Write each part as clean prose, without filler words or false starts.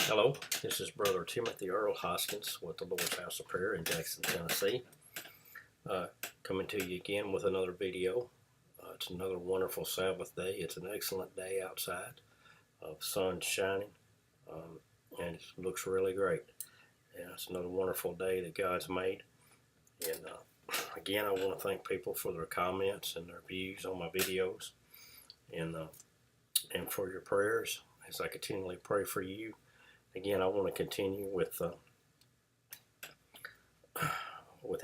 Hello, this is Brother Timothy Earl Hoskins with the Lord's House of Prayer in Jackson, Tennessee. Coming to you again with another video. It's another wonderful Sabbath day. It's an excellent day outside. Sun shining, and it looks really great. And it's another wonderful day that God's made. And again, I want to thank people for their comments and their views on my videos, and for your prayers as I continually pray for you. Again, I want to continue with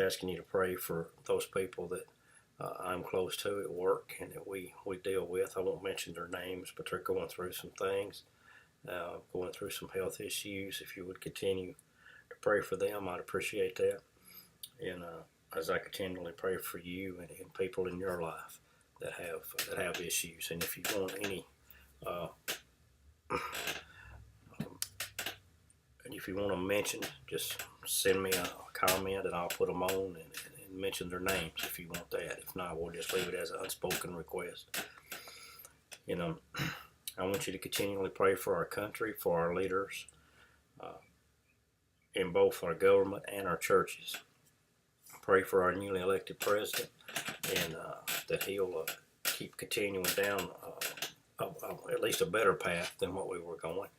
asking you to pray for those people that I'm close to at work and that we deal with. I won't mention their names, but they're going through some things, going through some health issues. If you would continue to pray for them, I'd appreciate that. And as I continually pray for you and people in your life that have issues, and if you want any and if you want to mention, just send me a comment and I'll put them on and mention their names if you want that. If not, we'll just leave it as an unspoken request. You know, I want you to continually pray for our country, for our leaders, in both our government and our churches. Pray for our newly elected president, and that he'll keep continuing down at least a better path than what we were going.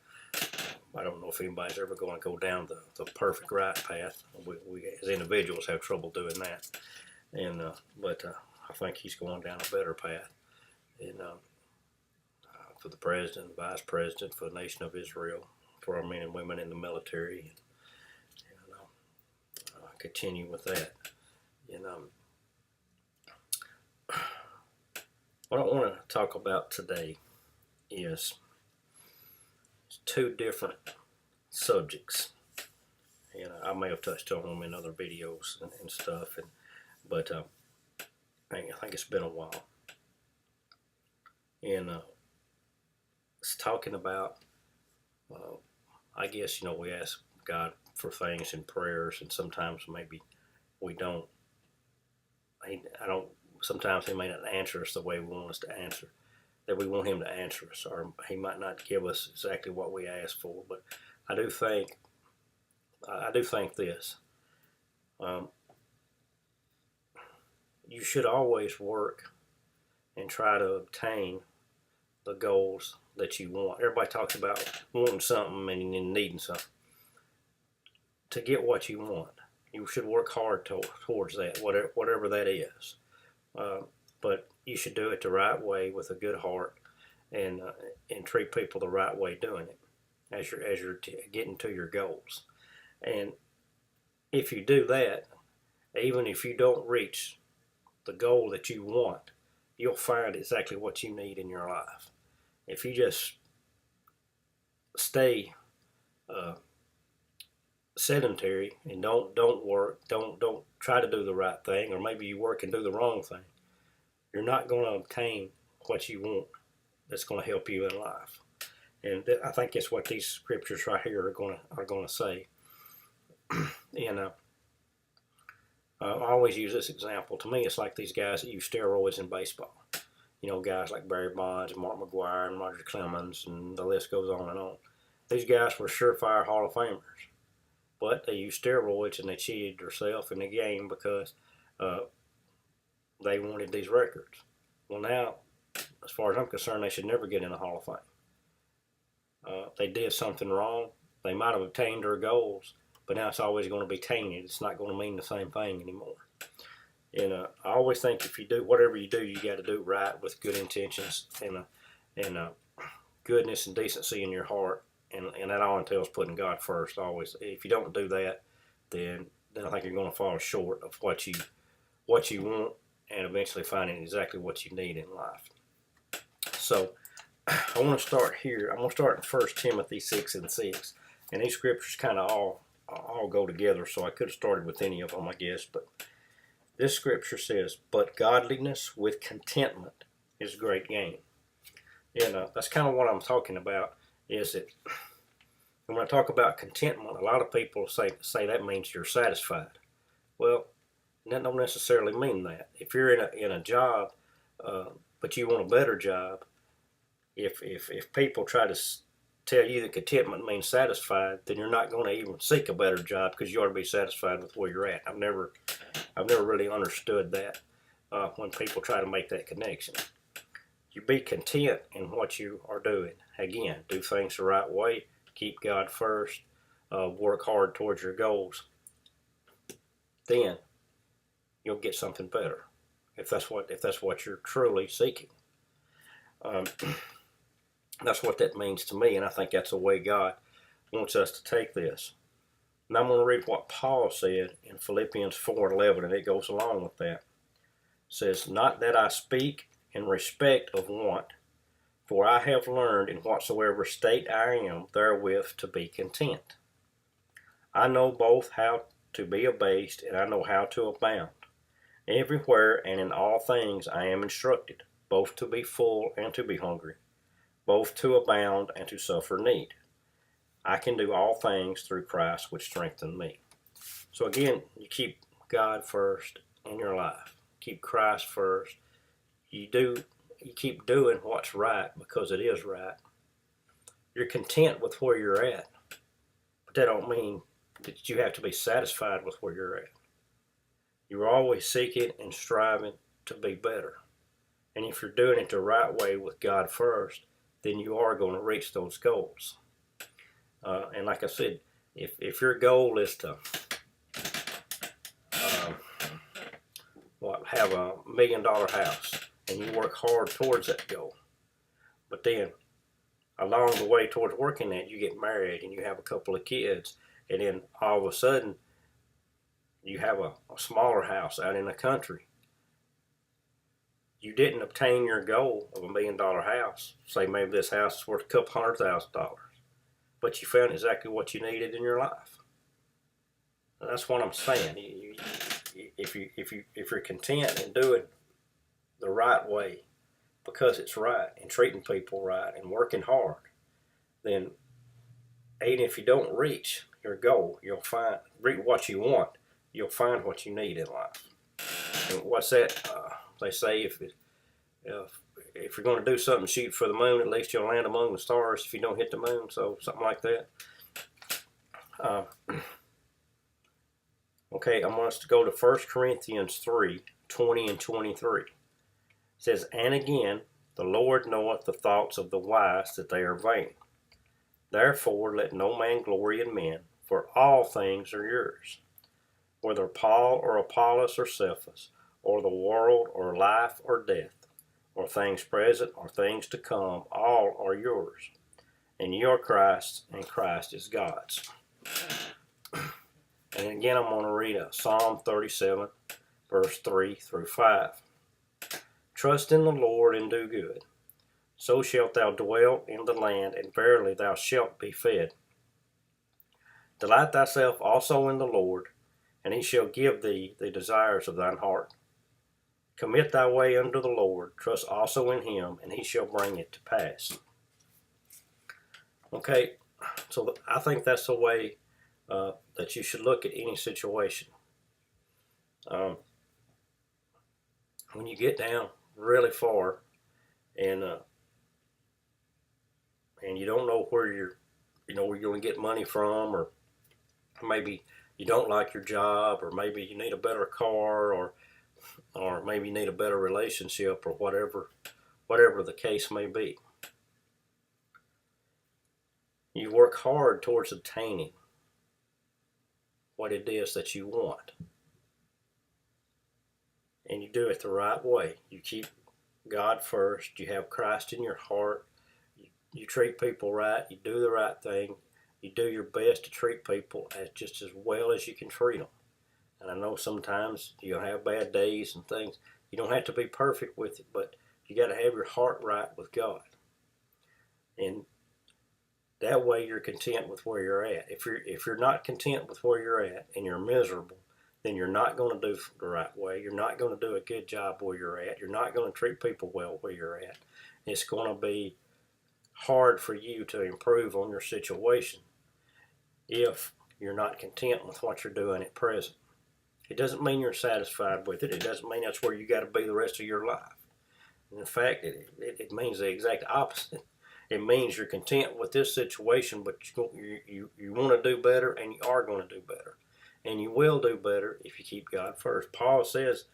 I don't know if anybody's ever going to go down the perfect right path. We as individuals have trouble doing that, and but I think he's going down a better path. And for the president, vice president, for the nation of Israel, for our men and women in the military, and continue with that. And what I want to talk about today is two different subjects, and I may have touched on them in other videos and stuff, but I think it's been a while. And it's talking about, I guess, we ask God for things in prayers, and sometimes maybe we don't. Sometimes He may not answer us the way we want us to answer. That we want Him to answer us, or He might not give us exactly what we ask for. But I do think this: you should always work and try to obtain the goals that you want. Everybody talks about wanting something and needing something. To get what you want, you should work hard towards that, whatever that is. But you should do it the right way with a good heart, and treat people the right way doing it as you're getting to your goals. And if you do that, even if you don't reach the goal that you want, you'll find exactly what you need in your life. If you just stay sedentary and don't work, don't try to do the right thing, or maybe you work and do the wrong thing, you're not going to obtain what you want that's going to help you in life. And I think that's what these scriptures right here are going to say. And I always use this example. To me, it's like these guys that use steroids in baseball. Guys like Barry Bonds and Mark McGwire and Roger Clemens, and the list goes on and on. These guys were surefire Hall of Famers, but they used steroids and they cheated themselves in the game because they wanted these records. Well, now, as far as I'm concerned, they should never get in the Hall of Fame. They did something wrong. They might have obtained their goals, but now it's always going to be tainted. It's not going to mean the same thing anymore. And I always think if you do whatever you do, you got to do right with good intentions and goodness and decency in your heart. And that all entails putting God first. Always. If you don't do that, then I think you're going to fall short of what you want, and eventually finding exactly what you need in life. So I want to start here. I'm going to start in 1 Timothy 6:6. And these scriptures kind of all go together, so I could have started with any of them, I guess. But this scripture says, "But godliness with contentment is great gain." And that's kind of what I'm talking about, is that when I talk about contentment, a lot of people say that means you're satisfied. Well, that don't necessarily mean that. If you're in a job, but you want a better job, if people try to tell you that contentment means satisfied, then you're not going to even seek a better job because you ought to be satisfied with where you're at. I've never really understood that when people try to make that connection. You be content in what you are doing. Again, do things the right way. Keep God first. Work hard towards your goals. Then you'll get something better if that's what you're truly seeking. That's what that means to me, and I think that's the way God wants us to take this. And I'm going to read what Paul said in Philippians 4:11, and it goes along with that. It says, "Not that I speak in respect of want, for I have learned in whatsoever state I am therewith to be content. I know both how to be abased, and I know how to abound. Everywhere and in all things I am instructed, both to be full and to be hungry, both to abound and to suffer need. I can do all things through Christ which strengthen me." So again, you keep God first in your life. Keep Christ first. You keep doing what's right because it is right. You're content with where you're at, but that don't mean that you have to be satisfied with where you're at. You're always seeking and striving to be better. And if you're doing it the right way with God first, then you are going to reach those goals. And like I said, if your goal is to have $1 million house, and you work hard towards that goal, but then along the way towards working that, you get married and you have a couple of kids, and then all of a sudden you have a smaller house out in the country. You didn't obtain your goal of $1 million house. Say maybe this house is worth a couple $100,000, but you found exactly what you needed in your life. And that's what I'm saying. If you're content in doing the right way because it's right, and treating people right, and working hard, then even if you don't reach your goal, you'll find what you want. You'll find what you need in life. And what's that? They say if you're going to do something, shoot for the moon. At least you'll land among the stars if you don't hit the moon. So something like that. Okay, I want us to go to 1 Corinthians 3:20 and 23. It says, "And again, the Lord knoweth the thoughts of the wise, that they are vain. Therefore let no man glory in men, for all things are yours. Whether Paul or Apollos or Cephas, or the world, or life or death, or things present or things to come, all are yours. And you are Christ's, and Christ is God's." And again, I'm going to read Psalm 37, verse 3 through 5. "Trust in the Lord and do good. So shalt thou dwell in the land, and verily thou shalt be fed. Delight thyself also in the Lord, and he shall give thee the desires of thine heart. Commit thy way unto the Lord, trust also in him, and he shall bring it to pass." Okay, so I think that's the way that you should look at any situation. When you get down really far, and you don't know where you're going to get money from, or maybe you don't like your job, or maybe you need a better car, or maybe you need a better relationship, or whatever the case may be. You work hard towards obtaining what it is that you want. And you do it the right way. You keep God first. You have Christ in your heart. You treat people right. You do the right thing. You do your best to treat people just as well as you can treat them. And I know sometimes you'll have bad days and things. You don't have to be perfect with it, but you got to have your heart right with God. And that way you're content with where you're at. If you're not content with where you're at and you're miserable, then you're not going to do the right way. You're not going to do a good job where you're at. You're not going to treat people well where you're at. It's going to be hard for you to improve on your situation if you're not content with what you're doing at present. It doesn't mean you're satisfied with it. It doesn't mean that's where you got to be the rest of your life. In fact, it means the exact opposite. It means you're content with this situation, but you want to do better, and you are going to do better. And you will do better if you keep God first. Paul says,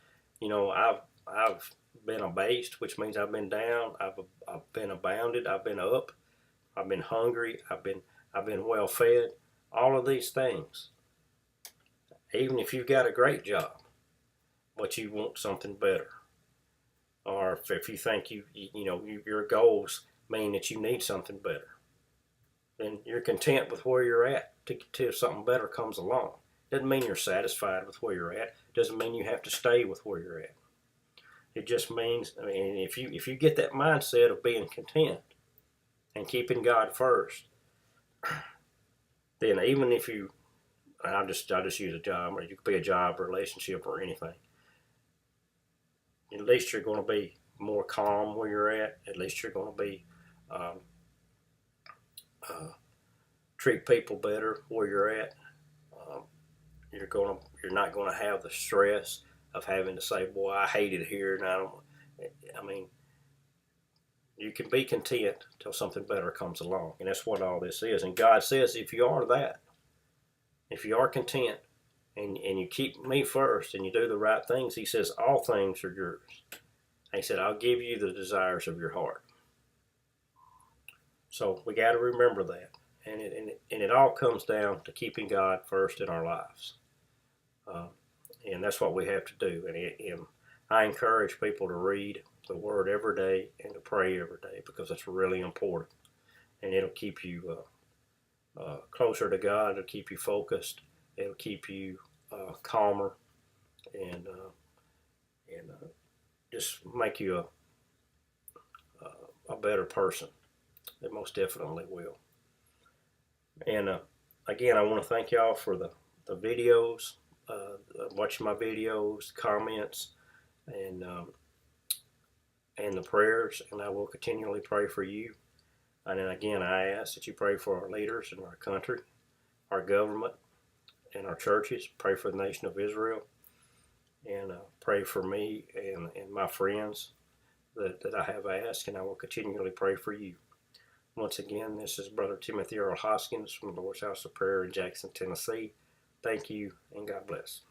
I've been abased, which means I've been down. I've been abounded. I've been up. I've been hungry. I've been well fed. All of these things. Even if you've got a great job, but you want something better, or if you think your goals mean that you need something better, then you're content with where you're at till something better comes along. Doesn't mean you're satisfied with where you're at. Doesn't mean you have to stay with where you're at. It just means, if you get that mindset of being content and keeping God first, then even if I'll just use a job, or you could be a job, or relationship, or anything. At least you're going to be more calm where you're at. At least you're going to be treat people better where you're at. You're not going to have the stress of having to say, "Boy, I hate it here," and I don't. You can be content till something better comes along, and that's what all this is. And God says, if you are that, if you are content, and you keep me first, and you do the right things, He says, all things are yours. And He said, I'll give you the desires of your heart. So we got to remember that. And it all comes down to keeping God first in our lives. And that's what we have to do. And I encourage people to read the Word every day and to pray every day, because it's really important. And it'll keep you closer to God. It'll keep you focused. It'll keep you calmer, and just make you a better person. It most definitely will. And again, I want to thank y'all for the videos, watching my videos, comments, and the prayers. And I will continually pray for you. And then again, I ask that you pray for our leaders in our country, our government, and our churches. Pray for the nation of Israel. And pray for me and my friends that I have asked. And I will continually pray for you. Once again, this is Brother Timothy Earl Hoskins from the Lord's House of Prayer in Jackson, Tennessee. Thank you, and God bless.